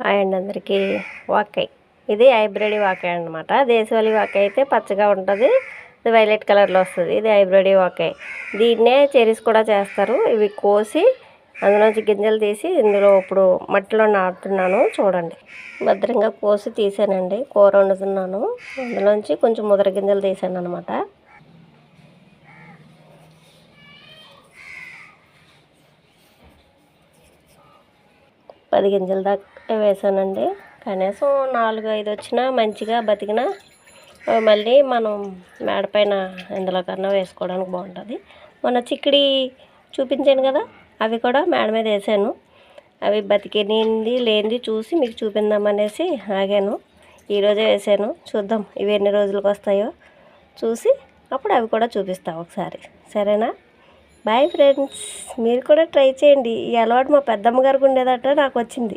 Hi అండి అందరికీ. వాకాయ్ ఇది హైబ్రిడ్ వాకాయ్ అనమాట. దేశవాళీ వాకాయ్ అయితే పచ్చగా ఉంటుంది, ఇది వైలెట్ కలర్లో వస్తుంది. ఇది హైబ్రిడ్ వాకాయ్. దీన్నే చెరీస్ కూడా చేస్తారు. ఇవి కోసి అందులోంచి గింజలు తీసి ఇందులో ఇప్పుడు మట్టిలో నాటుతున్నాను. చూడండి, భద్రంగా కోసి తీసానండి. కూర వండుతున్నాను. అందులోంచి కొంచెం ముదర గింజలు తీసాను అనమాట. పది గింజల దాకా వేసానండి. కనీసం 4-5 వచ్చినా మంచిగా బతికినా మళ్ళీ మనం మేడపైన ఎందులో కన్నా వేసుకోవడానికి బాగుంటుంది. మొన్న చిక్కుడి చూపించాను కదా, అవి కూడా మేడ మీద వేసాను. అవి బతికినింది లేనిది చూసి మీకు చూపిందామనేసి ఆగాను. ఈరోజే వేసాను. చూద్దాం ఇవి ఎన్ని రోజులకు వస్తాయో చూసి అప్పుడు అవి కూడా చూపిస్తాం ఒకసారి. సరేనా? Bye friends. మీరు కూడా ట్రై చేయండి. ఈ అలవాటు మా పెద్దమ్మ గారికి ఉండేదట, నాకు వచ్చింది.